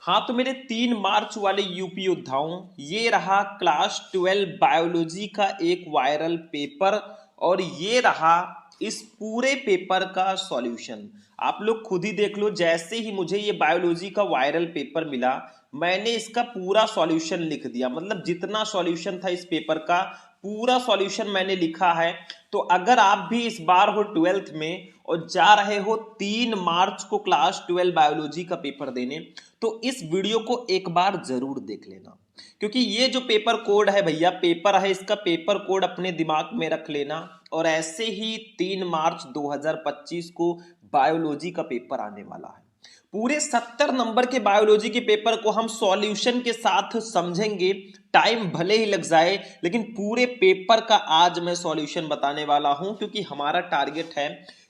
हाँ तो मेरे 3 मार्च वाले यूपी योद्धाओं, ये रहा क्लास 12 बायोलॉजी का एक वायरल पेपर और ये रहा इस पूरे पेपर का सॉल्यूशन। आप लोग खुद ही देख लो, जैसे ही मुझे ये बायोलॉजी का वायरल पेपर मिला मैंने इसका पूरा सॉल्यूशन लिख दिया। मतलब जितना सॉल्यूशन था इस पेपर का पूरा सॉल्यूशन मैंने लिखा है। तो अगर आप भी इस बार हो 12th में और जा रहे हो 3 मार्च को क्लास 12 बायोलॉजी का पेपर देने, तो इस वीडियो को एक बार जरूर देख लेना, क्योंकि ये जो पेपर कोड है भैया, पेपर है, इसका पेपर कोड अपने दिमाग में रख लेना। और ऐसे ही 3 मार्च 2025 को बायोलॉजी का पेपर आने वाला है। पूरे 70 नंबर के बायोलॉजी के पेपर को हम सॉल्यूशन के साथ समझेंगे। टाइम भले ही लग जाए, लेकिन पूरे पेपर का आज मैं सॉल्यूशन बताने वाला हूं, क्योंकि हमारा टारगेट है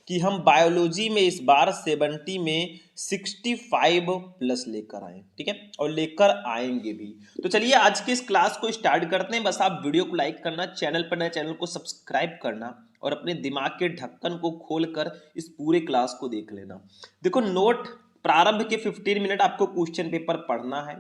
कि हम बायोलॉजी में इस बार 70 में 65 प्लस लेकर आए। ठीक है, और लेकर आएंगे भी। तो चलिए आज के इस क्लास को स्टार्ट करते हैं। बस आप वीडियो को लाइक करना, चैनल पर नए चैनल को सब्सक्राइब करना और अपने दिमाग के ढक्कन को खोलकर इस पूरे क्लास को देख लेना। देखो, नोट प्रारंभ के 15 मिनट आपको क्वेश्चन पेपर पढ़ना है।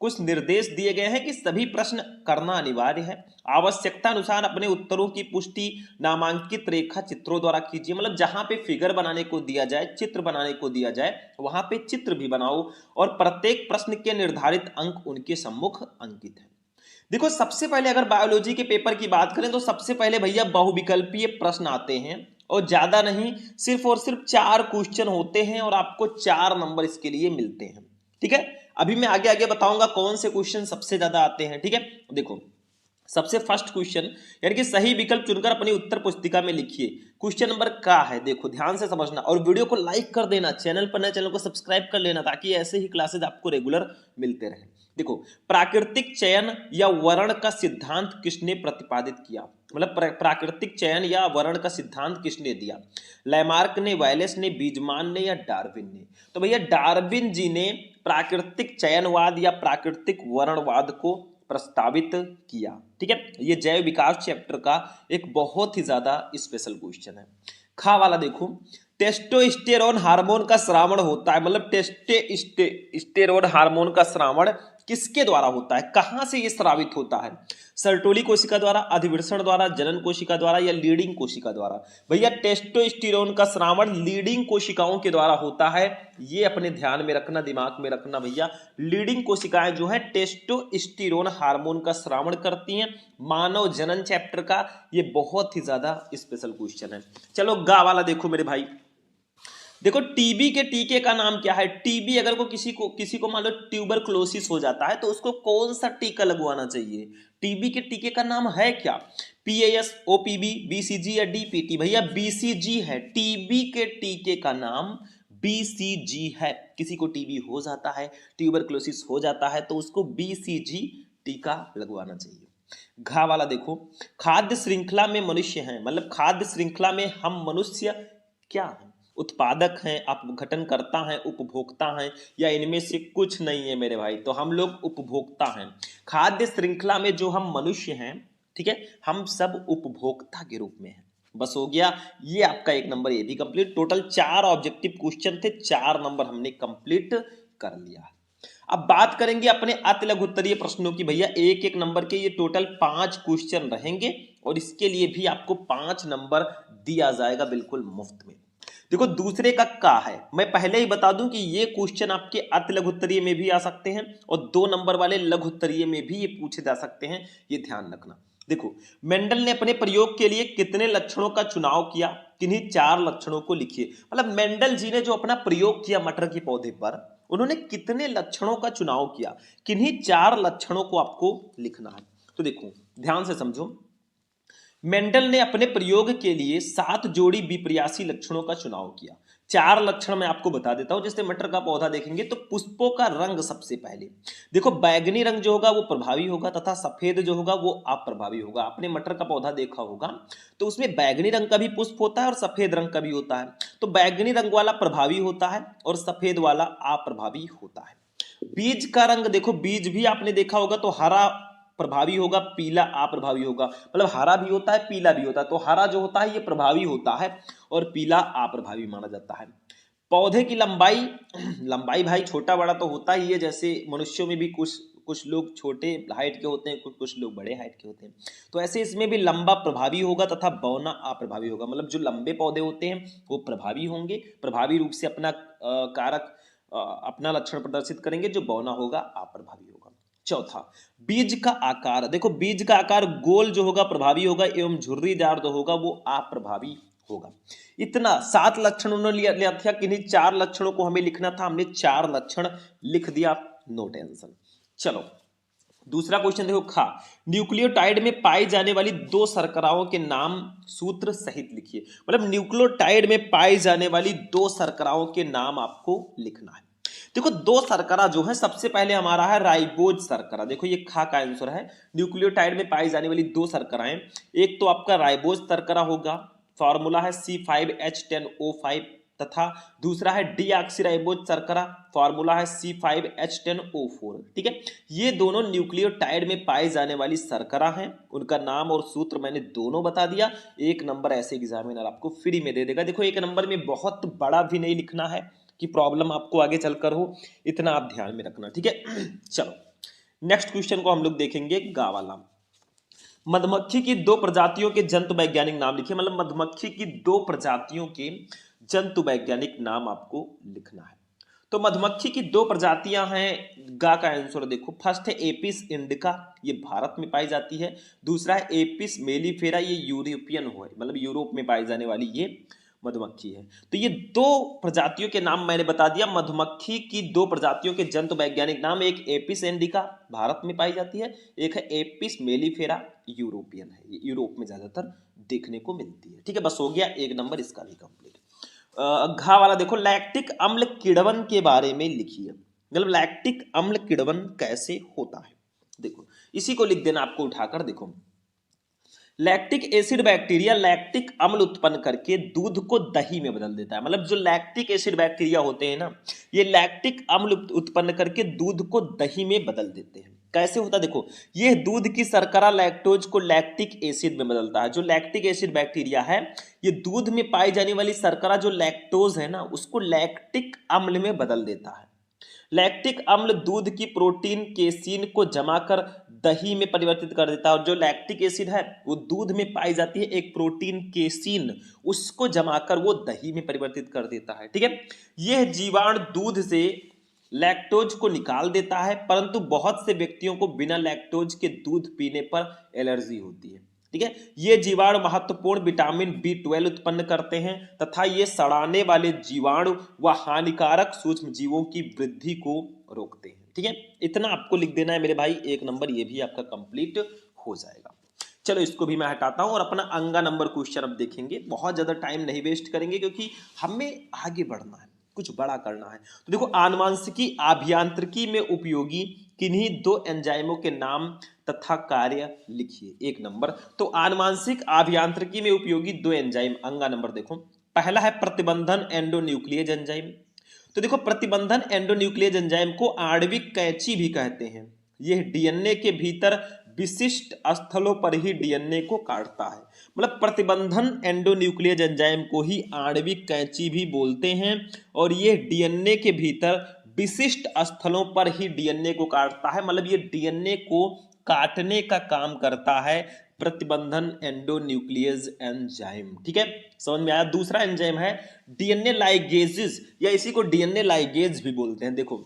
कुछ निर्देश दिए गए हैं कि सभी प्रश्न करना अनिवार्य है। आवश्यकता अनुसार अपने उत्तरों की पुष्टि नामांकित रेखा चित्रों द्वारा कीजिए। मतलब जहां पे फिगर बनाने को दिया जाए, चित्र बनाने को दिया जाए, वहां पे चित्र भी बनाओ और प्रत्येक प्रश्न के निर्धारित अंक उनके सम्मुख अंकित है। देखो, सबसे पहले अगर बायोलॉजी के पेपर की बात करें तो सबसे पहले भैया बहुविकल्पीय प्रश्न आते हैं और ज्यादा नहीं, सिर्फ और सिर्फ 4 क्वेश्चन होते हैं और आपको 4 नंबर इसके लिए मिलते हैं। ठीक है, अभी मैं आगे आगे बताऊंगा कौन से क्वेश्चन सबसे ज्यादा आते हैं। ठीक है, देखो सबसे फर्स्ट क्वेश्चन, यानी कि सही विकल्प चुनकर अपनी उत्तर पुस्तिका में लिखिए। क्वेश्चन नंबर का है, देखो ध्यान से समझना और वीडियो को लाइक कर देना, चैनल पर नए चैनल को सब्सक्राइब कर लेना, ताकि ऐसे ही क्लासेज आपको रेगुलर मिलते रहे। देखो, प्राकृतिक चयन या वर्ण का सिद्धांत किसने प्रतिपादित किया? मतलब प्राकृतिक चयन या वर्ण का सिद्धांत किसने दिया? लैमार्क ने, वैलेस ने, बीजमान ने या डार्विन ने? तो भैया डार्विन जी ने प्राकृतिक चयनवाद या प्राकृतिक वर्णवाद को प्रस्तावित किया। ठीक है, ये जैव विकास चैप्टर का एक बहुत ही ज्यादा स्पेशल क्वेश्चन है। खा वाला देखो, टेस्टोस्टेरोन हार्मोन का स्रावण होता है, मतलब टेस्टोस्टेरोन हार्मोन का स्रावण किसके द्वारा होता है? कहां से ये स्रावित होता है? सर्टोली कोशिका द्वारा, अधिवृषण द्वारा, जनन कोशिका द्वारा या लीडिंग कोशिका द्वारा? भैया टेस्टोस्टेरोन का स्रावण लीडिंग कोशिकाओं के द्वारा होता है। ये अपने ध्यान में रखना, दिमाग में रखना भैया। लीडिंग कोशिकाएं जो है टेस्टोस्टेरोन हार्मोन का स्रावण करती हैं। मानव जनन चैप्टर का ये बहुत ही ज्यादा स्पेशल क्वेश्चन है। चलो गा वाला देखो मेरे भाई, देखो टीबी के टीके का नाम क्या है? टीबी अगर को किसी को मान लो ट्यूबरक्लोसिस हो जाता है तो उसको कौन सा टीका लगवाना चाहिए? टीबी के टीके का नाम है क्या? पीएएस, ओपीबी, बीसीजी या डीपीटी? भैया बीसीजी है। टीबी के टीके का नाम बीसीजी है। किसी को टीबी हो जाता है, ट्यूबरक्लोसिस हो जाता है, तो उसको बीसीजी टीका लगवाना चाहिए। घा वाला देखो, खाद्य श्रृंखला में मनुष्य हैं, मतलब खाद्य श्रृंखला में हम मनुष्य क्या है? उत्पादक हैं, अपघटनकर्ता हैं, उपभोक्ता हैं, या इनमें से कुछ नहीं है मेरे भाई? तो हम लोग उपभोक्ता हैं। खाद्य श्रृंखला में जो हम मनुष्य हैं, ठीक है, हम सब उपभोक्ता के रूप में हैं। बस हो गया, ये आपका 1 नंबर ये भी कंप्लीट। टोटल 4 ऑब्जेक्टिव क्वेश्चन थे, 4 नंबर हमने कंप्लीट कर लिया। अब बात करेंगे अपने अति लघु उत्तरीय प्रश्नों की। भैया 1-1 नंबर के ये टोटल 5 क्वेश्चन रहेंगे और इसके लिए भी आपको 5 नंबर दिया जाएगा बिल्कुल मुफ्त में। देखो, दूसरे का है, मैं पहले ही बता दूं कि ये क्वेश्चन आपके अति लघु उत्तरीय में भी आ सकते हैं और 2 नंबर वाले लघु उत्तरीय में भी ये पूछे जा सकते हैं, ये ध्यान रखना। देखो, मेंडल ने अपने प्रयोग के लिए कितने लक्षणों का चुनाव किया? किन्हीं 4 लक्षणों को लिखिए। मतलब मेंडल जी ने जो अपना प्रयोग किया मटर के पौधे पर, उन्होंने कितने लक्षणों का चुनाव किया? किन्हीं 4 लक्षणों को आपको लिखना है। तो देखो ध्यान से समझो, मेंडल ने अपने प्रयोग के लिए 7 जोड़ी विपर्यासी लक्षणों का चुनाव किया। 4 लक्षण मैं आपको बता देता हूं। जैसे मटर का पौधा देखेंगे तो पुष्पों का रंग सबसे पहले देखो, बैगनी रंग जो होगा वो प्रभावी होगा तथा सफेद जो होगा वो अप्रभावी होगा। आपने मटर का पौधा देखा होगा तो उसमें बैगनी रंग का भी पुष्प होता है और सफेद रंग का भी होता है। तो बैगनी रंग वाला प्रभावी होता है और सफेद वाला अप्रभावी होता है। बीज का रंग देखो, बीज भी आपने देखा होगा तो हरा प्रभावी होगा, पीला अप्रभावी होगा। मतलब हरा भी होता है, पीला भी होता है। तो हरा जो होता है ये प्रभावी होता है और पीला अप्रभावी माना जाता है। पौधे की लंबाई लंबाई भाई छोटा बड़ा तो होता ही है, जैसे मनुष्यों में भी कुछ कुछ लोग छोटे हाइट के होते हैं, कुछ कुछ लोग बड़े हाइट के होते हैं। तो ऐसे इसमें भी लंबा प्रभावी होगा तथा बौना अप्रभावी होगा। मतलब जो लंबे पौधे होते हैं वो प्रभावी होंगे, प्रभावी रूप से अपना कारक अपना लक्षण प्रदर्शित करेंगे। जो बौना होगा अप्रभावी होगा। चौथा, बीज का आकार। देखो बीज का आकार गोल जो होगा प्रभावी होगा, एवं झुर्रीदार जो होगा वो अप्रभावी होगा। इतना 7 लक्षण उन्होंने लिया था, किन्हीं 4 लक्षणों को हमें लिखना था, हमने 4 लक्षण लिख दिया, नो टेंशन। चलो दूसरा क्वेश्चन देखो, खा न्यूक्लियोटाइड में पाई जाने वाली 2 शर्कराओं के नाम सूत्र सहित लिखिए। मतलब न्यूक्लियोटाइड में पाई जाने वाली 2 शर्कराओं के नाम आपको लिखना है। देखो 2 शर्करा जो है, सबसे पहले हमारा है राइबोज शर्करा। देखो ये खा का आंसर है। न्यूक्लियोटाइड में पाई जाने वाली 2 शर्कराएं, एक तो आपका राइबोज शर्करा होगा, फॉर्मूला है C5H10O5, तथा दूसरा है डीऑक्सीराइबोज शर्करा, फॉर्मूला है C5H10O4। ठीक है, ये दोनों न्यूक्लियोटाइड में पाए जाने वाली शर्करा हैं। उनका नाम और सूत्र मैंने दोनों बता दिया। 1 नंबर ऐसे एग्जामिनर आपको फ्री में दे देगा। देखो 1 नंबर में बहुत बड़ा भी नहीं लिखना है कि प्रॉब्लम आपको आगे चलकर हो, इतना आप ध्यान में रखना। ठीक है, चलो नेक्स्ट क्वेश्चन को हम लोग देखेंगे, गा वाला। मधुमक्खी की 2 प्रजातियों के जंतु वैज्ञानिक नाम लिखिए। मतलब मधुमक्खी की 2 प्रजातियों के जंतु वैज्ञानिक नाम आपको लिखना है। तो मधुमक्खी की 2 प्रजातियां हैं, गा का आंसर देखो। फर्स्ट है एपिस इंडिका, ये भारत में पाई जाती है। दूसरा है एपिस मेलिफेरा, ये यूरोपियन है, मतलब यूरोप में पाई जाने वाली ये मधुमक्खी है। तो ये 2 प्रजातियों के नाम मैंने बता दिया। मधुमक्खी की 2 प्रजातियों के जंतु वैज्ञानिक नाम, एक एपिस इंडिका भारत में पाई जाती है, एक है एपिस मेलिफेरा, यूरोपियन है, ये यूरोप में ज्यादातर देखने को मिलती है। ठीक है, बस हो गया 1 नंबर इसका भी कंप्लीट। घा वाला देखो, लैक्टिक अम्ल किण्वन के बारे में लिखिए। मतलब लैक्टिक अम्ल किण्वन कैसे होता है, देखो इसी को लिख देना आपको उठाकर। देखो लैक्टिक एसिड बैक्टीरिया लैक्टिक अम्ल उत्पन्न करके दूध को दही में बदल देता है। मतलब जो लैक्टिक एसिड बैक्टीरिया होते हैं ना, ये लैक्टिक अम्ल उत्पन्न करके दूध को दही में बदल देते हैं। कैसे होता है देखो, ये दूध की शर्करा लैक्टोज को लैक्टिक एसिड में बदलता है। जो लैक्टिक एसिड बैक्टीरिया है, ये दूध में पाई जाने वाली शर्करा जो लैक्टोज है ना, उसको लैक्टिक अम्ल में बदल देता है। लैक्टिक अम्ल दूध की प्रोटीन केसीन को जमा कर दही में परिवर्तित कर देता है। और जो लैक्टिक एसिड है वो दूध में पाई जाती है एक प्रोटीन केसीन, उसको जमाकर वो दही में परिवर्तित कर देता है। ठीक है, यह जीवाणु दूध से लैक्टोज को निकाल देता है, परंतु बहुत से व्यक्तियों को बिना लैक्टोज के दूध पीने पर एलर्जी होती है। ठीक है, ये जीवाणु महत्वपूर्ण विटामिन B12 उत्पन्न करते हैं तथा ये सड़ाने वाले जीवाणु व हानिकारक सूक्ष्म जीवों की वृद्धि को रोकते हैं। ठीक है, इतना आपको लिख देना है मेरे भाई, 1 नंबर ये भी आपका कंप्लीट हो जाएगा। चलो इसको भी मैं हटाता हूं और अपना अंगा नंबर क्वेश्चन अब देखेंगे। बहुत ज्यादा टाइम नहीं वेस्ट करेंगे क्योंकि हमें आगे बढ़ना है, कुछ बड़ा करना है। तो देखो आनुवांशिकी अभियांत्रिकी में उपयोगी किन्हीं 2 एंजाइमों के नाम तथा कार्य लिखिए। 1 नंबर, तो आनुवांशिक अभियांत्रिकी में उपयोगी 2 एंजाइम, अंगा नंबर देखो। पहला है प्रतिबंधन एंडोन्यूक्लियेज एंजाइम। तो देखो प्रतिबंधन एंडोन्यूक्लियेज एंजाइम को आणविक कैंची भी कहते हैं। यह डीएनए के भीतर विशिष्ट स्थलों पर ही डीएनए को काटता है। मतलब प्रतिबंधन एंडोन्यूक्लियेज एंजाइम को ही आणविक कैंची भी बोलते हैं, और ये डीएनए के भीतर विशिष्ट स्थलों पर ही डीएनए को काटता है। मतलब ये डीएनए को काटने का काम करता है प्रतिबंधन एंडोन्यूक्लियेज एंजाइम। ठीक है, समझ में आया। दूसरा एंजाइम है डीएनए लाइगेजेस, या इसी को डीएनए लाइगेज भी बोलते हैं। देखो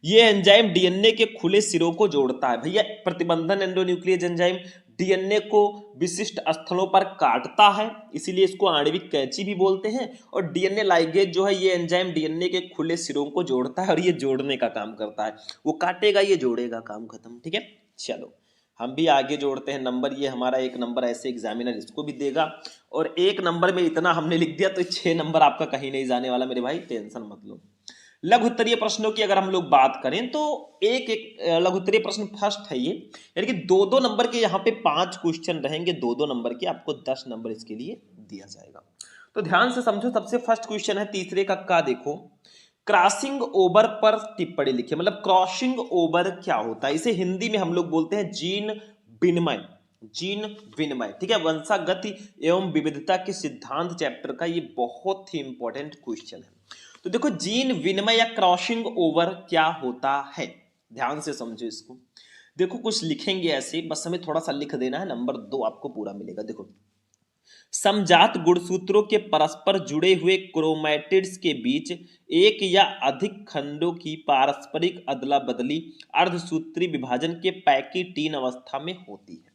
ये एंजाइम डीएनए के खुले सिरों को जोड़ता है। भैया प्रतिबंधन एंडोन्यूक्लियेज एंजाइम डीएनए को विशिष्ट स्थलों पर काटता है, इसीलिए इसको आणविक कैंची भी बोलते हैं। और डीएनए लाइगेज जो है, ये एंजाइम डीएनए के खुले सिरों को जोड़ता है और ये जोड़ने का काम करता है। वो काटेगा, ये जोड़ेगा, काम खत्म। ठीक है, चलो हम भी आगे जोड़ते हैं नंबर। ये हमारा 1 नंबर ऐसे एग्जामिनर इसको भी देगा, और 1 नंबर में इतना हमने लिख दिया तो 6 नंबर आपका कहीं नहीं जाने वाला मेरे भाई, टेंशन मत लो। लघु उत्तरीय प्रश्नों की अगर हम लोग बात करें तो एक एक लघु उत्तरीय प्रश्न फर्स्ट है ये, यानी कि 2-2 नंबर के यहाँ पे 5 क्वेश्चन रहेंगे। 2-2 नंबर के, आपको 10 नंबर इसके लिए दिया जाएगा। तो ध्यान से समझो। सबसे फर्स्ट क्वेश्चन है तीसरे का देखो, क्रॉसिंग ओवर पर टिप्पणी लिखिए। मतलब क्रॉसिंग ओवर क्या होता है, इसे हिंदी में हम लोग बोलते हैं जीन विनिमय। जीन विनिमय, ठीक है, वंशागति एवं विविधता के सिद्धांत चैप्टर का ये बहुत ही इंपॉर्टेंट क्वेश्चन है। तो देखो जीन विनिमय या क्रॉसिंग ओवर क्या होता है, ध्यान से समझो इसको। देखो कुछ लिखेंगे ऐसे, बस हमें थोड़ा सा लिख देना है, नंबर 2 आपको पूरा मिलेगा। देखो समजात गुणसूत्रों के परस्पर जुड़े हुए क्रोमैटिड्स के बीच एक या अधिक खंडों की पारस्परिक अदला बदली अर्धसूत्री विभाजन के पैकिटीन अवस्था में होती है।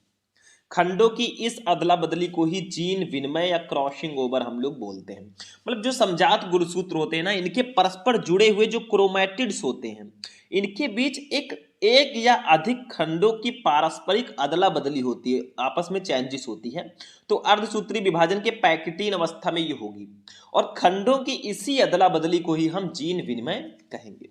खंडों की इस अदला बदली को ही जीन विनिमय या क्रॉसिंग ओवर हम लोग बोलते हैं। मतलब जो समजात गुणसूत्र होते हैं ना, इनके परस्पर जुड़े हुए जो क्रोमैटिड्स होते हैं, इनके बीच एक या अधिक खंडों की पारस्परिक अदला बदली होती है, आपस में चेंजेस होती है। तो अर्धसूत्री विभाजन के पैकिटीन अवस्था में ये होगी, और खंडों की इसी अदला बदली को ही हम जीन विनिमय कहेंगे।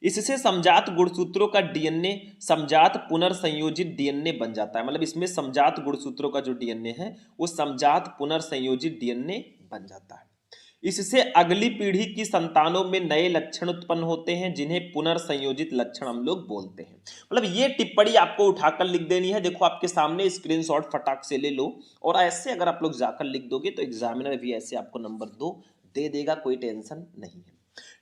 इससे समजात गुणसूत्रों का डीएनए समजात पुनर्संयोजित डीएनए बन जाता है। मतलब इसमें समजात गुणसूत्रों का जो डीएनए है वो समजात पुनर्संयोजित डीएनए बन जाता है। इससे अगली पीढ़ी की संतानों में नए लक्षण उत्पन्न होते हैं, जिन्हें पुनर्संयोजित लक्षण हम लोग बोलते हैं। मतलब ये टिप्पणी आपको उठाकर लिख देनी है। देखो आपके सामने स्क्रीनशॉट फटाक से ले लो, और ऐसे अगर आप लोग जाकर लिख दोगे तो एग्जामिनर भी ऐसे आपको नंबर 2 दे देगा, कोई टेंशन नहीं है।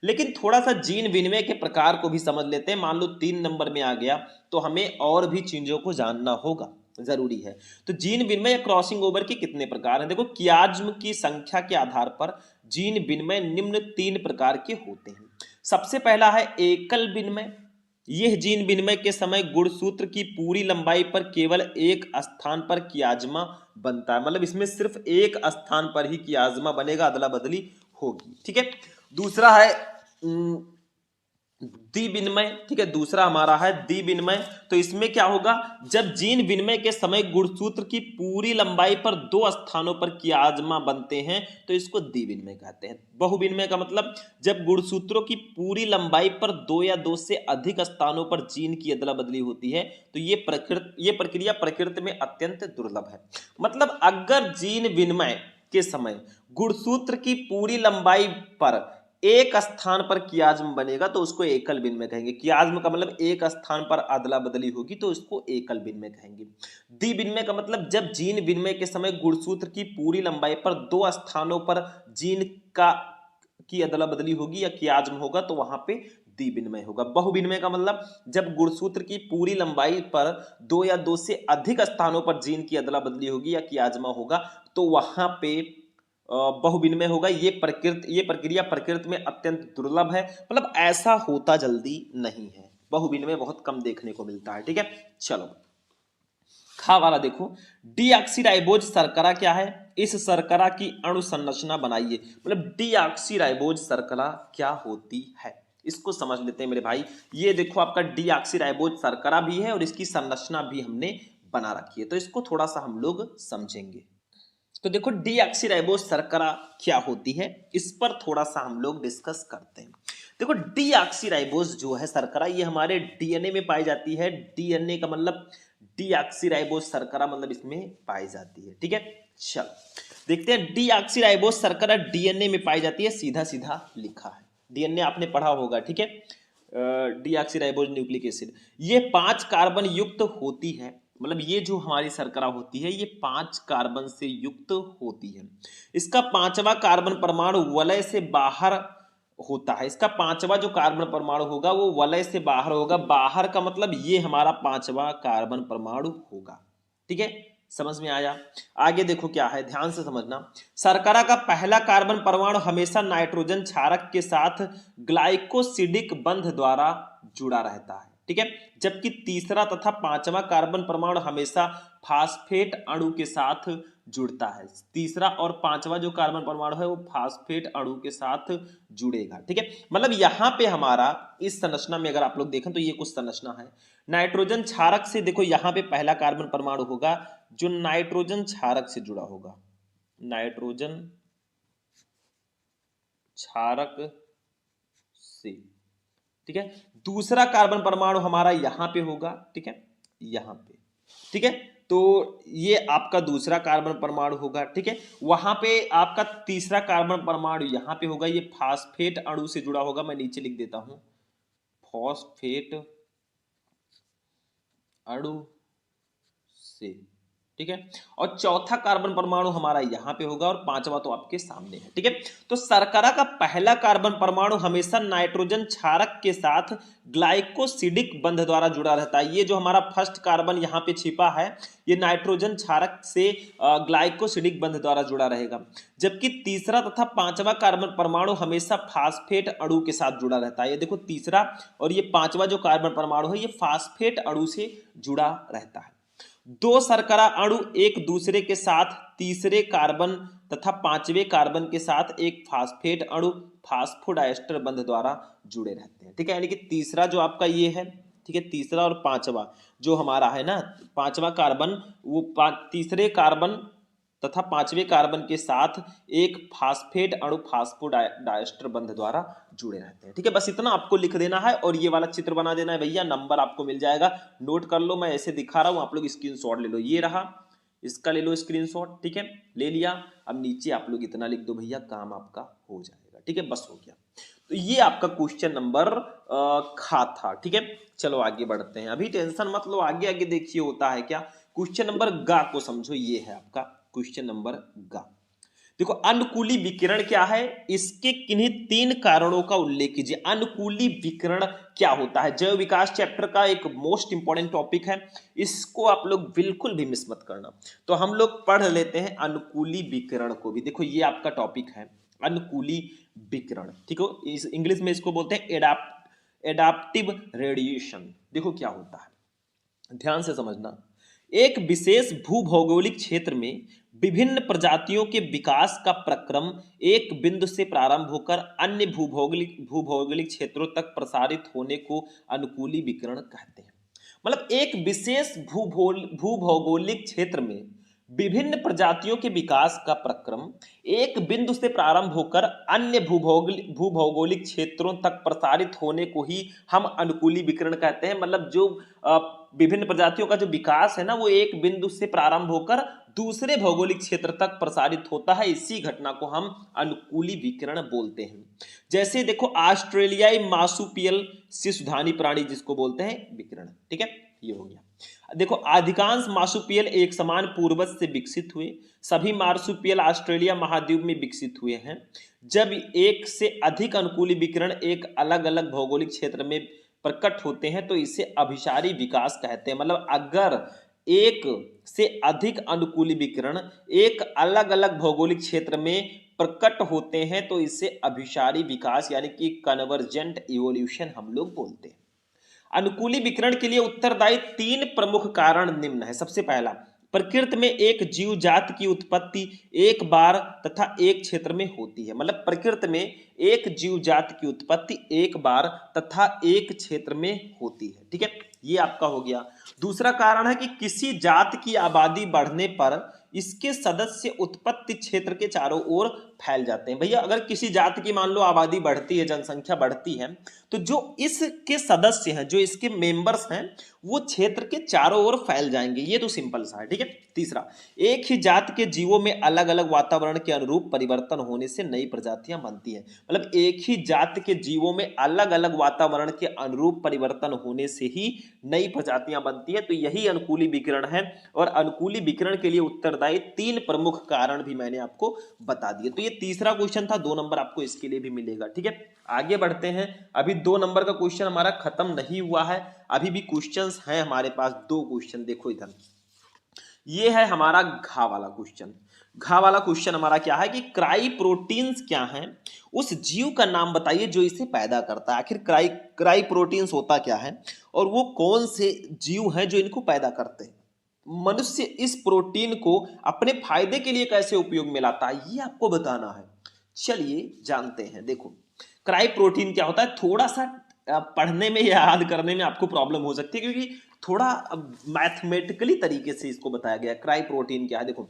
लेकिन थोड़ा सा जीन विनिमय के प्रकार को भी समझ लेते हैं। मान लो 3 नंबर में आ गया तो हमें और भी चीजों को जानना होगा, जरूरी है। तो जीन विनिमय या क्रॉसिंग ओवर के कितने प्रकार हैं? देखो कियाज्म की संख्या के आधार पर जीन विनिमय निम्न 3 प्रकार के होते हैं। सबसे पहला है एकल विनिमय। यह जीन विनिमय के समय गुणसूत्र की पूरी लंबाई पर केवल एक स्थान पर कियाज्मा बनता है। मतलब इसमें सिर्फ एक स्थान पर ही कियाज्मा बनेगा, अदला बदली होगी, ठीक है। दूसरा है द्विविनिमय, ठीक है, दूसरा हमारा है द्विविनिमय। तो इसमें क्या होगा, जब जीन विनिमय के समय गुणसूत्र की पूरी लंबाई पर 2 स्थानों पर कियाज्मा बनते हैं तो इसको द्विविनिमय कहते हैं। बहुविनिमय का मतलब जब गुणसूत्रों की पूरी लंबाई पर 2 या 2 से अधिक स्थानों पर जीन की अदला बदली होती है तो ये प्रक्रिया प्रकृति में अत्यंत दुर्लभ है। मतलब अगर जीन विनिमय के समय गुणसूत्र की पूरी लंबाई पर एक स्थान पर कियाज्म बनेगा तो उसको एकल विनिमय कहेंगे। कियाज्म का मतलब एक स्थान पर अदला बदली होगी तो उसको एकल विनिमय कहेंगे। द्विविनिमय का मतलब जब जीन विनिमय के समय गुणसूत्र की पूरी लंबाई पर 2 स्थानों पर जीन की अदला बदली होगी या कियाज्म होगा तो वहां पे द्विविनिमय होगा। बहुविनिमय का मतलब जब गुणसूत्र की पूरी लंबाई पर 2 या 2 से अधिक स्थानों पर जीन की अदला बदली होगी या कियाज्मा होगा तो वहां पे बहुविनिमय होगा। ये प्रक्रिया प्रकृति में अत्यंत दुर्लभ है। मतलब ऐसा होता जल्दी नहीं है, बहुविनिमय बहुत कम देखने को मिलता है, ठीक है। चलो खा वाला देखो, डीऑक्सीराइबोज शर्करा क्या है? इस शर्करा की अणु संरचना बनाइए। मतलब डीऑक्सीराइबोज शर्करा क्या होती है इसको समझ लेते हैं मेरे भाई। ये देखो आपका डीऑक्सीराइबोज शर्करा भी है और इसकी संरचना भी हमने बना रखी है, तो इसको थोड़ा सा हम लोग समझेंगे। तो देखो डीऑक्सीराइबोज शर्करा क्या होती है, इस पर थोड़ा सा हम लोग डिस्कस करते हैं। देखो डीऑक्सीराइबोज जो है शर्करा, ये हमारे डीएनए में पाई जाती है। डीएनए का मतलब डीऑक्सीराइबोज शर्करा मतलब इसमें पाई जाती है, ठीक है। चलो देखते हैं, डीऑक्सीराइबोज शर्करा डीएनए में पाई जाती है, सीधा सीधा लिखा है। डीएनए आपने पढ़ा होगा, ठीक है। डीऑक्सीराइबोज न्यूक्लिक एसिड, ये 5 कार्बन युक्त होती है। मतलब ये जो हमारी शर्करा होती है ये 5 कार्बन से युक्त होती है। इसका 5वां कार्बन परमाणु वलय से बाहर होता है। इसका 5वां जो कार्बन परमाणु होगा वो वलय से बाहर होगा। बाहर का मतलब ये हमारा 5वां कार्बन परमाणु होगा, ठीक है। समझ में आया? आगे देखो क्या है, ध्यान से समझना। शर्करा का पहला कार्बन परमाणु हमेशा नाइट्रोजन क्षारक के साथ ग्लाइकोसिडिक बंध द्वारा जुड़ा रहता है, ठीक है। जबकि तीसरा तथा 5वां कार्बन परमाणु हमेशा फास्फेट अणु के साथ जुड़ता है। तीसरा और 5वां जो कार्बन परमाणु है वो फास्फेट अणु के साथ जुड़ेगा, ठीक है। मतलब यहां पे हमारा इस संरचना में अगर आप लोग देखें तो ये कुछ संरचना है। नाइट्रोजन क्षारक से देखो यहां पे पहला कार्बन परमाणु होगा जो नाइट्रोजन क्षारक से जुड़ा होगा, नाइट्रोजन क्षारक से, ठीक है। दूसरा कार्बन परमाणु हमारा यहां पे होगा, ठीक है, यहां पे, ठीक है। तो ये आपका दूसरा कार्बन परमाणु होगा, ठीक है। वहां पे आपका तीसरा कार्बन परमाणु यहां पे होगा, ये फास्फेट अणु से जुड़ा होगा। मैं नीचे लिख देता हूं, फॉस्फेट अणु से, ठीक है। और चौथा कार्बन परमाणु हमारा यहाँ पे होगा और पांचवा तो आपके सामने है, ठीक है। तो शर्करा का पहला कार्बन परमाणु हमेशा नाइट्रोजन क्षारक के साथ ग्लाइकोसिडिक बंध द्वारा जुड़ा रहता है। ये जो हमारा फर्स्ट कार्बन यहाँ पे छिपा है, ये नाइट्रोजन क्षारक से ग्लाइकोसिडिक बंध द्वारा जुड़ा रहेगा। जबकि तीसरा तथा पांचवा कार्बन परमाणु हमेशा फास्फेट अणु के साथ जुड़ा रहता है। ये देखो तीसरा और ये पांचवा जो कार्बन परमाणु है, ये फास्फेट अणु से जुड़ा रहता है। दो शर्करा अणु एक दूसरे के साथ तीसरे कार्बन तथा पांचवें कार्बन के साथ एक फास्फेट अणु फास्फोडाइस्टर बंध द्वारा जुड़े रहते हैं, ठीक है। यानी कि तीसरा जो आपका ये है, ठीक है, तीसरा और पांचवा जो हमारा है ना, पांचवा कार्बन वो तीसरे कार्बन तथा पांचवें कार्बन के साथ एक फास्फेट अणु फास्फोडाइस्टर बंध द्वारा जुड़े रहते हैं, ठीक है। बस इतना आपको लिख देना है और ये वाला चित्र बना देना है भैया, नंबर आपको मिल जाएगा। नोट कर लो, मैं ऐसे दिखा रहा हूं, आप लोग स्क्रीनशॉट ले लो। ये रहा, इसका ले लो स्क्रीनशॉट, ठीक है, ले लिया। अब नीचे आप लोग इतना लिख दो भैया, काम आपका हो जाएगा, ठीक है, बस हो गया। तो ये आपका क्वेश्चन नंबर खा था, ठीक है। चलो आगे बढ़ते हैं, अभी टेंशन मत लो, आगे आगे देखिए होता है क्या। क्वेश्चन नंबर गा को समझो, ये है आपका क्वेश्चन नंबर गा। देखो अनुकूली विकिरण क्या है, इसके किन्हीं तीन कारणों का उल्लेख कीजिए। अनुकूली विकिरण क्या होता है, जैव विकास चैप्टर का एक मोस्ट इंपॉर्टेंट टॉपिक है, इसको आप लोग बिल्कुल भी मिस मत करना। तो हम लोग पढ़ लेते हैं अनुकूली विकिरण को भी। देखो ये आपका टॉपिक है अनुकूली विकिरण, ठीक है। इस इंग्लिश में इसको बोलते हैं एडाप्टिव रेडिएशन। देखो क्या होता है, ध्यान से समझना। एक विशेष भूभौगोलिक क्षेत्र में विभिन्न प्रजातियों के विकास का प्रक्रम एक बिंदु से प्रारंभ होकर अन्य भूभौगोलिक क्षेत्रों तक प्रसारित होने को अनुकूली विकिरण कहते हैं। मतलब एक विशेष भूभौगोलिक क्षेत्र में विभिन्न प्रजातियों के विकास का प्रक्रम एक बिंदु से प्रारंभ होकर अन्य भूभौगोलिक क्षेत्रों तक प्रसारित होने को ही हम अनुकूली विकिरण कहते हैं। मतलब जो विभिन्न प्रजातियों का जो विकास है ना, वो एक बिंदु से प्रारंभ होकर दूसरे भौगोलिक क्षेत्र तक प्रसारित होता है, इसी घटना को हम अनुकूली विकिरण बोलते हैं। जैसे देखो ऑस्ट्रेलियाई मार्सुपियल शिशुधानी प्राणी जिसको बोलते हैं विकिरण, ठीक है, ये हो गया। देखो अधिकांश मार्सुपियल एक समान पूर्वज से विकसित हुए, सभी मार्सुपियल ऑस्ट्रेलिया महाद्वीप में विकसित हुए हैं। जब एक से अधिक अनुकूली विकिरण एक अलग अलग भौगोलिक क्षेत्र में प्रकट होते हैं तो इसे अभिसारी विकास कहते हैं। मतलब अगर एक से अधिक अनुकूली विकिरण एक अलग अलग भौगोलिक क्षेत्र में प्रकट होते हैं तो इसे अभिसारी विकास यानी कि कन्वर्जेंट इवोल्यूशन हम लोग बोलते हैं। अनुकूली विकिरण के लिए उत्तरदायी तीन प्रमुख कारण निम्न है। सबसे पहला, प्रकृति में एक जीव जाति की उत्पत्ति एक बार तथा एक क्षेत्र में होती है। मतलब प्रकृति में एक जीव जाति की उत्पत्ति एक बार तथा एक क्षेत्र में होती है, ठीक है, ये आपका हो गया। दूसरा कारण है कि किसी जाति की आबादी बढ़ने पर इसके सदस्य उत्पत्ति क्षेत्र के चारों ओर फैल जाते हैं। भैया अगर किसी जाति की मान लो आबादी बढ़ती है, जनसंख्या बढ़ती है, तो जो इसके सदस्य हैं, जो इसके मेंबर्स हैं, वो क्षेत्र के चारों ओर फैल जाएंगे। ये तो सिंपल सा है, ठीक है। तीसरा, एक ही जाति के जीवों में अलग अलग वातावरण के अनुरूप परिवर्तन होने से नई प्रजातियां बनती हैं। मतलब एक ही जाति के जीवों में अलग अलग वातावरण के अनुरूप परिवर्तन होने से ही नई प्रजातियां बनती है। तो यही अनुकूली विकिरण है और अनुकूली विकिरण के लिए उत्तरदायी तीन प्रमुख कारण भी मैंने आपको बता दिए। तो ये तीसरा क्वेश्चन था, 2 नंबर आपको इसके लिए भी मिलेगा, ठीक है। आगे बढ़ते हैं, अभी 2 नंबर का क्वेश्चन हमारा खत्म नहीं हुआ है, अभी भी क्वेश्चंस हैं हमारे पास 2 क्वेश्चन। देखो इधर, ये है हमारा घा वाला क्वेश्चन। घा वाला क्वेश्चन हमारा क्या है कि क्राई प्रोटीन्स क्या हैं, उस जीव का नाम बताइए जो इसे पैदा करता है। आखिर क्राई प्रोटीन्स होता क्या है और वो कौन से जीव हैं जो इनको पैदा करते हैं। मनुष्य इस प्रोटीन को अपने फायदे के लिए कैसे उपयोग में लाता है, ये आपको बताना है। चलिए जानते हैं। देखो क्राई प्रोटीन क्या होता है, थोड़ा सा पढ़ने में या याद करने में आपको प्रॉब्लम हो सकती है क्योंकि थोड़ा मैथमेटिकली तरीके से इसको बताया गया। क्राई प्रोटीन क्या है, देखो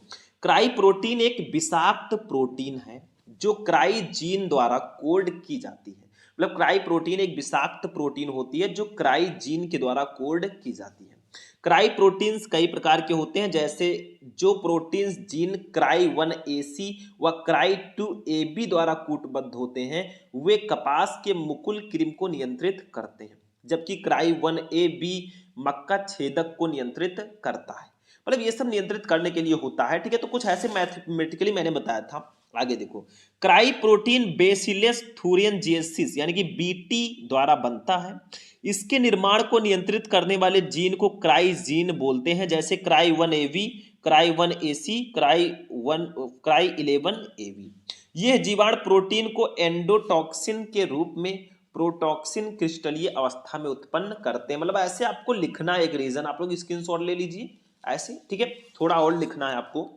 क्राई प्रोटीन एक विषाक्त प्रोटीन है जो क्राई जीन द्वारा कोड की जाती है। मतलब क्राई प्रोटीन एक विषाक्त प्रोटीन होती है जो क्राई जीन के द्वारा कोड की जाती है। क्राई प्रोटीन्स कई प्रकार के होते हैं, जैसे जो प्रोटीन्स जीन क्राई 1AC व क्राई 2AB द्वारा कूटबद्ध होते हैं वे कपास के मुकुल क्रिम को नियंत्रित करते हैं, जबकि क्राई 1AB मक्का छेदक को नियंत्रित करता है। मतलब ये सब नियंत्रित करने के लिए होता है, ठीक है। तो कुछ ऐसे मैथमेटिकली मैंने बताया था। आगे देखो, क्राई प्रोटीन बेसिलस थूरियनजिएसिस यानी कि बीटी द्वारा बनता है। इसके निर्माण को नियंत्रित करने वाले जीन को क्राई जीन बोलते हैं, जैसे cry 1 AV, cry 1 AC, cry 11 AV। यह जीवाणु प्रोटीन को एंडोटॉक्सिन के रूप में प्रोटॉक्सिन क्रिस्टलीय अवस्था में उत्पन्न करते हैं। मतलब ऐसे आपको लिखना है, एक रीजन आप लोग स्क्रीनशॉट ले लीजिए ऐसे, ठीक है। थोड़ा और लिखना है आपको।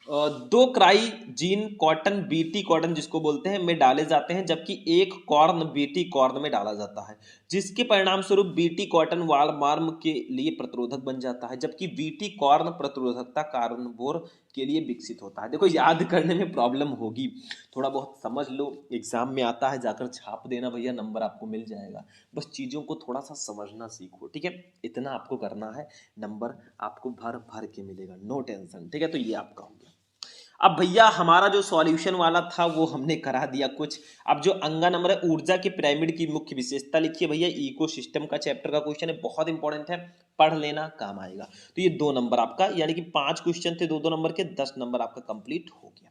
दो cry gene cotton BT cotton जिसको बोलते हैं में डाले जाते हैं, जबकि एक कॉर्न बीटी कॉर्न में डाला जाता है, जिसके परिणाम स्वरूप बीटी कॉटन वालमार्म के लिए प्रतिरोधक बन जाता है, जबकि बीटी कॉर्न प्रतिरोधकता कार्बोर के लिए विकसित होता है। देखो याद करने में प्रॉब्लम होगी, थोड़ा बहुत समझ लो, एग्जाम में आता है, जाकर छाप देना भैया, नंबर आपको मिल जाएगा। बस चीज़ों को थोड़ा सा समझना सीखो, ठीक है। इतना आपको करना है, नंबर आपको भर भर के मिलेगा, नो टेंशन, ठीक है। तो ये आपका हो गया। अब भैया हमारा जो सॉल्यूशन वाला था वो हमने करा दिया कुछ। अब जो अंगा नंबर है, ऊर्जा के पिरामिड की मुख्य विशेषता लिखिए भैया। इकोसिस्टम का चैप्टर का क्वेश्चन है, बहुत इंपॉर्टेंट है, पढ़ लेना, काम आएगा। तो ये 2 नंबर आपका, यानी कि 5 क्वेश्चन थे 2-2 नंबर के, 10 नंबर आपका कंप्लीट हो गया।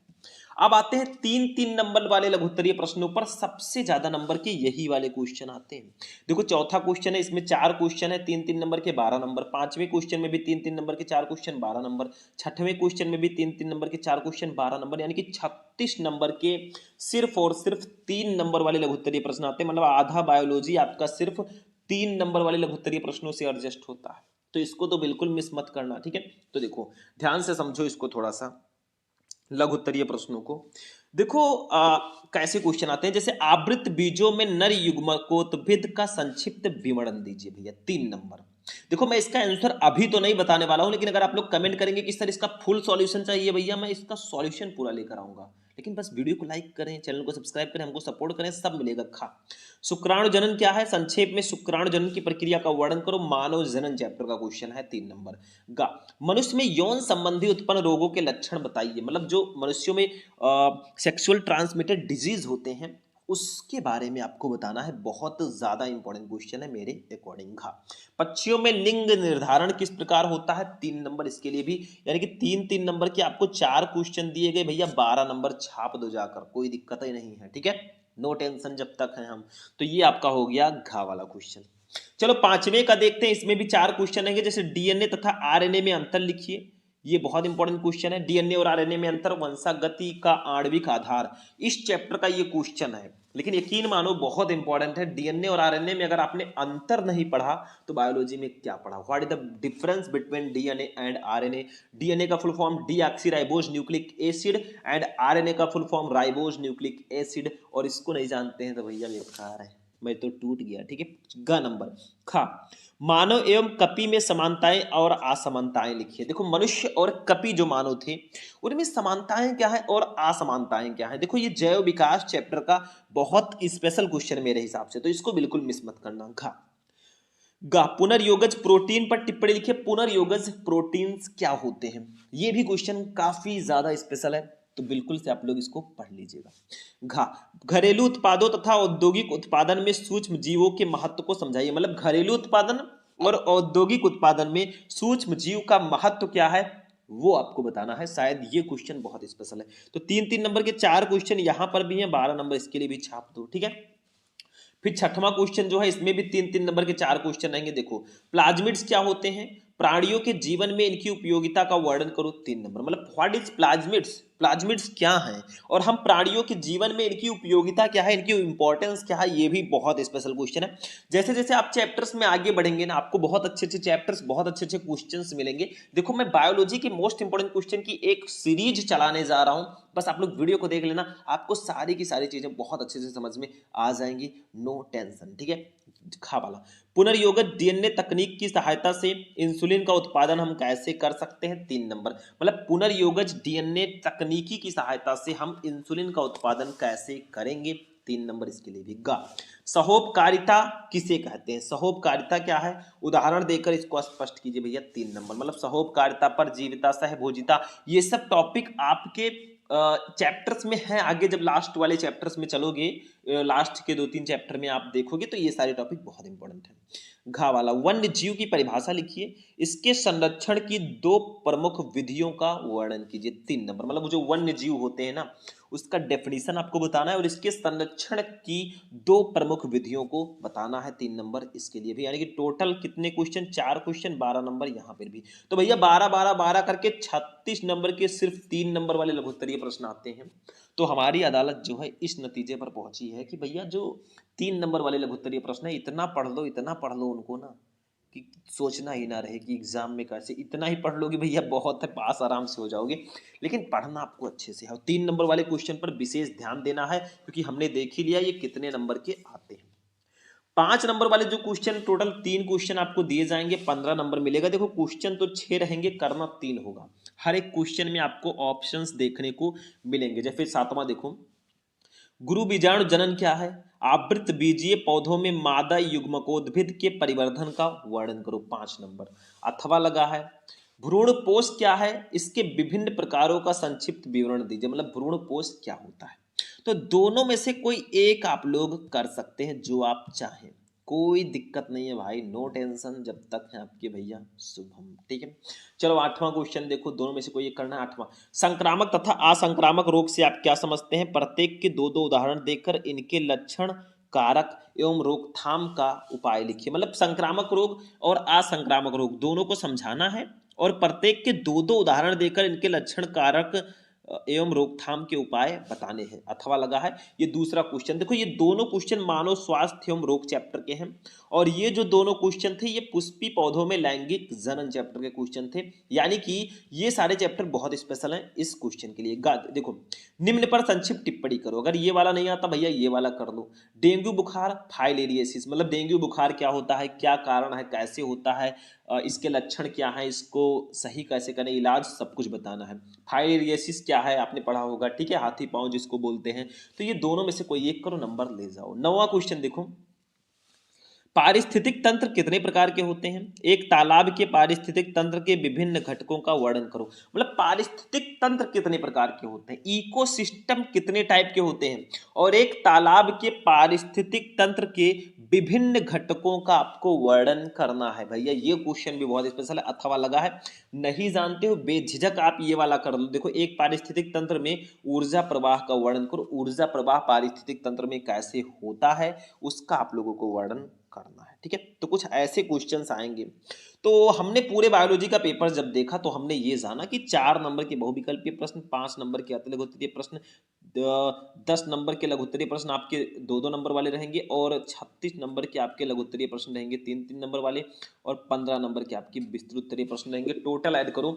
अब आते हैं 3-3 नंबर वाले लघुत्तरीय प्रश्नों पर। सबसे ज्यादा नंबर के यही वाले क्वेश्चन आते हैं। देखो चौथा क्वेश्चन है, इसमें 4 क्वेश्चन है, 3-3 नंबर के 12 नंबर। पांचवें क्वेश्चन में भी 3-3 नंबर के 4 क्वेश्चन, 12 नंबर। छठवें क्वेश्चन में भी 3-3 नंबर के 4 क्वेश्चन, 12 नंबर, यानी कि 36 नंबर के सिर्फ और सिर्फ 3 नंबर वाले लघुत्तरीय प्रश्न आते हैं। मतलब आधा बायोलॉजी आपका सिर्फ 3 नंबर वाले लघुत्तरीय प्रश्नों से एडजस्ट होता है। तो इसको तो बिल्कुल मिस मत करना, ठीक है। तो देखो ध्यान से समझो इसको थोड़ा सा, लघुत्तरीय प्रश्नों को देखो। कैसे क्वेश्चन आते हैं, जैसे आवृत बीजों में नर युग्मकोत्भिद का संक्षिप्त विवरण दीजिए भैया, 3 नंबर। देखो मैं इसका आंसर अभी तो नहीं बताने वाला हूं, लेकिन अगर आप लोग कमेंट करेंगे कि सर इसका फुल सॉल्यूशन चाहिए भैया, मैं इसका सॉल्यूशन पूरा लेकर आऊंगा। लेकिन बस वीडियो को लाइक करें, चैनल को सब्सक्राइब करें, हमको सपोर्ट करें, सब मिलेगा। खा शुक्राणु जनन क्या है, संक्षेप में शुक्राणु जनन की प्रक्रिया का वर्णन करो, मानव जनन चैप्टर का क्वेश्चन है, 3 नंबर। गा मनुष्य में यौन संबंधी उत्पन्न रोगों के लक्षण बताइए। मतलब जो मनुष्यों में सेक्सुअल ट्रांसमिटेड डिजीज होते हैं उसके बारे में आपको बताना है। बहुत ज्यादा इंपॉर्टेंट क्वेश्चन है मेरे अकॉर्डिंग। घा पक्षियों में लिंग निर्धारण किस प्रकार होता है, 3 नंबर इसके लिए भी, यानी कि 3-3 नंबर के आपको 4 क्वेश्चन दिए गए भैया, 12 नंबर छाप दो जाकर, कोई दिक्कत ही नहीं है, ठीक है। नो टेंशन जब तक है हम। तो ये आपका हो गया घा वाला क्वेश्चन। चलो पांचवें का देखते हैं, इसमें भी 4 क्वेश्चन है, जैसे डीएनए तथा आरएनए में अंतर लिखिए। ये बहुत इंपॉर्टेंट क्वेश्चन है, डीएनए और आरएनए में अंतर, वंशागति का आणविक आधार, इस चैप्टर का ये क्वेश्चन है। लेकिन यकीन मानो बहुत इंपॉर्टेंट है। डीएनए और आरएनए में अगर आपने अंतर नहीं पढ़ा तो बायोलॉजी में क्या पढ़ा। What is the difference between DNA and RNA. DNA का full form deoxyribose nucleic acid and RNA का full form ribose nucleic acid. और इसको नहीं जानते हैं तो भैया बेकार है, मैं तो टूट गया, ठीक है। ग नंबर। खा मानव एवं कपि में समानताएं और असमानताएं लिखिए। देखो मनुष्य और कपि जो मानव थे उनमें समानताएं क्या है और असमानताएं क्या है। देखो ये जैव विकास चैप्टर का बहुत स्पेशल क्वेश्चन मेरे हिसाब से, तो इसको बिल्कुल मिस मत करना। घा गा पुनर्योगज प्रोटीन पर टिप्पणी लिखिए। पुनर्योगज प्रोटीन्स क्या होते हैं, ये भी क्वेश्चन काफी ज्यादा स्पेशल है, तो बिल्कुल से आप लोग इसको पढ़ लीजिएगा। घा घरेलू उत्पादों तथा औद्योगिक उत्पादन में सूक्ष्म जीवों के महत्व को समझाइए। मतलब घरेलू उत्पादन और औद्योगिक उत्पादन में सूक्ष्म जीव का महत्व क्या है वो आपको बताना है। शायद ये क्वेश्चन बहुत स्पेशल है। तो 3-3 नंबर के 4 क्वेश्चन यहां पर भी हैं, 12 नंबर इसके लिए भी छाप दो, ठीक है। फिर छठवां क्वेश्चन जो है, इसमें भी 3-3 नंबर के 4 क्वेश्चन आएंगे। देखो प्लाज्मिड्स क्या होते हैं, प्राणियों के जीवन में इनकी उपयोगिता का वर्णन करो, 3 नंबर। मतलब व्हाट इज प्लाज्मिड्स, प्लाज्मिड्स क्या हैं और हम प्राणियों के जीवन में इनकी उपयोगिता क्या है, इनकी इंपॉर्टेंस क्या है, ये भी बहुत स्पेशल क्वेश्चन है। जैसे जैसे आप चैप्टर्स में आगे बढ़ेंगे ना, आपको बहुत अच्छे अच्छे चैप्टर्स, बहुत अच्छे अच्छे क्वेश्चंस मिलेंगे। देखो मैं बायोलॉजी के मोस्ट इंपॉर्टेंट क्वेश्चन की एक सीरीज चलाने जा रहा हूं, बस आप लोग वीडियो को देख लेना, आपको सारी की सारी चीजें बहुत अच्छे से समझ में आ जाएंगी, नो टेंशन, ठीक है। खा वाला पुनर्योगज डीएनए तकनीक की सहायता से इंसुलिन का उत्पादन हम कैसे कर सकते हैं, 3 नंबर। मतलब पुनर्योगज डीएनए तकनीकी की सहायता से हम इंसुलिन का उत्पादन कैसे करेंगे, 3 नंबर इसके लिए भी। गा सहोपकारिता किसे कहते हैं, सहोपकारिता क्या है, उदाहरण देकर इसको स्पष्ट कीजिए भैया, 3 नंबर। मतलब सहोपकारिता, परजीविता, सहभोजिता, ये सब टॉपिक आपके चैप्टर्स में है। आगे जब लास्ट वाले चैप्टर्स में चलोगे लास्ट के 2-3 चैप्टर में आप देखोगे तो ये सारे टॉपिक बहुत इंपॉर्टेंट है। घा वाला, वन्य जीव की परिभाषा लिखिए, इसके संरक्षण की 2 प्रमुख विधियों का वर्णन कीजिए। 3 नंबर, मतलब जो वन्य जीव होते हैं ना उसका डेफिनेशन आपको बताना है और इसके संरक्षण की 2 प्रमुख विधियों को बताना है। 3 नंबर इसके लिए भी, यानी कि टोटल कितने क्वेश्चन, 4 क्वेश्चन, 12 नंबर यहाँ पर भी। तो भैया 12 12 12 करके 36 नंबर के सिर्फ 3 नंबर वाले लघु उत्तरीय प्रश्न आते हैं। तो हमारी अदालत जो है इस नतीजे पर पहुंची है कि भैया जो 3 नंबर वाले लघु उत्तरीय प्रश्न है इतना पढ़ लो उनको ना कि सोचना ही ना रहे कि एग्जाम में कैसे, इतना ही पढ़ लोगे भैया बहुत है, पास आराम से हो जाओगे। लेकिन पढ़ना आपको अच्छे से है और 3 नंबर वाले क्वेश्चन पर विशेष ध्यान देना है क्योंकि हमने देख ही लिया ये कितने नंबर के आते हैं। 5 नंबर वाले जो क्वेश्चन, टोटल 3 क्वेश्चन आपको दिए जाएंगे, 15 नंबर मिलेगा। देखो क्वेश्चन तो 6 रहेंगे, करना 3 होगा। हर एक क्वेश्चन में आपको ऑप्शंस देखने को मिलेंगे। जैसे 7वां देखो, गुरु बीजाणु जनन क्या है? आवृत बीजीय पौधों में मादा युग्मकोद्भिद के परिवर्धन का वर्णन करो। 5 नंबर। अथवा लगा है, भ्रूणपोष क्या है? इसके विभिन्न प्रकारों का संक्षिप्त विवरण दीजिए। मतलब भ्रूणपोष क्या होता है? तो दोनों में से कोई एक आप लोग कर सकते हैं जो आप चाहें, कोई दिक्कत नहीं है भाई, नो टेंशन जब तक है आपके भैया शुभम। ठीक है, चलो 8वां क्वेश्चन देखो, दोनों में से कोई एक करना है। 8वां, संक्रामक तथा असंक्रामक रोग से आप क्या समझते हैं? प्रत्येक के 2-2 उदाहरण देकर इनके लक्षण, कारक एवं रोकथाम का उपाय लिखिए। मतलब संक्रामक रोग और असंक्रामक रोग दोनों को समझाना है और प्रत्येक के 2-2 उदाहरण देकर इनके लक्षण, कारक एवं रोकथाम के उपाय बताने हैं। अथवा लगा है, ये दूसरा क्वेश्चन देखो, ये दोनों क्वेश्चन मानव स्वास्थ्य एवं रोग चैप्टर के हैं और ये जो दोनों क्वेश्चन थे ये पुष्पी पौधों में लैंगिक जनन चैप्टर के क्वेश्चन थे। यानी कि ये सारे चैप्टर बहुत स्पेशल हैं इस क्वेश्चन के लिए। देखो, निम्न पर संक्षिप्त टिप्पणी करो। अगर ये वाला नहीं आता भैया ये वाला कर लो। डेंगू बुखार, फाइलेरियोसिस, मतलब डेंगू बुखार क्या होता है, क्या कारण है, कैसे होता है, इसके लक्षण क्या है, इसको सही कैसे करें, इलाज सब कुछ बताना है। फाइलेरियोसिस क्या है आपने पढ़ा होगा, ठीक है, हाथी पांव जिसको बोलते हैं। तो ये दोनों में से कोई एक करो, नंबर ले जाओ। 9वां क्वेश्चन देखो, पारिस्थितिक तंत्र कितने प्रकार के होते हैं? एक तालाब के पारिस्थितिक तंत्र के विभिन्न घटकों का वर्णन करो। मतलब पारिस्थितिक तंत्र कितने प्रकार के होते हैं, इकोसिस्टम कितने टाइप के होते हैं, और एक तालाब के पारिस्थितिक तंत्र के विभिन्न घटकों का आपको वर्णन करना है। भैया ये क्वेश्चन भी बहुत स्पेशल है। अथवा लगा है, नहीं जानते हो बेझिझक आप ये वाला कर लो। देखो, एक पारिस्थितिक तंत्र में ऊर्जा प्रवाह का वर्णन करो। ऊर्जा प्रवाह पारिस्थितिक तंत्र में कैसे होता है उसका आप लोगों को वर्णन करना है। ठीक है, तो कुछ ऐसे क्वेश्चंस आएंगे। तो हमने पूरे बायोलॉजी का पेपर जब देखा तो हमने ये जाना कि 4 नंबर के बहुविकल्पीय प्रश्न, 5 नंबर के अति लघु उत्तरीय प्रश्न, 10 नंबर के लघु उत्तरीय प्रश्न आपके 2-2 नंबर वाले रहेंगे और 36 नंबर के आपके लघु उत्तरीय प्रश्न रहेंगे 3-3 नंबर वाले और 15 नंबर के आपकी विस्तृत उत्तरीय प्रश्न रहेंगे। टोटल ऐड करो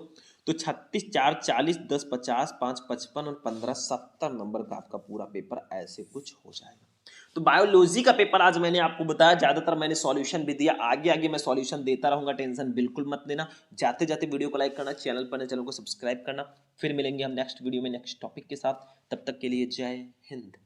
तो 36, 4 40, 10 50, 5 55 और 15 70 नंबर का आपका पूरा पेपर ऐसे कुछ हो जाएगा। तो बायोलॉजी का पेपर आज मैंने आपको बताया, ज्यादातर मैंने सॉल्यूशन भी दिया, आगे आगे मैं सॉल्यूशन देता रहूंगा, टेंशन बिल्कुल मत लेना। जाते जाते वीडियो को लाइक करना, चैनल पर नए चैनल को सब्सक्राइब करना। फिर मिलेंगे हम नेक्स्ट वीडियो में नेक्स्ट टॉपिक के साथ, तब तक के लिए जय हिंद।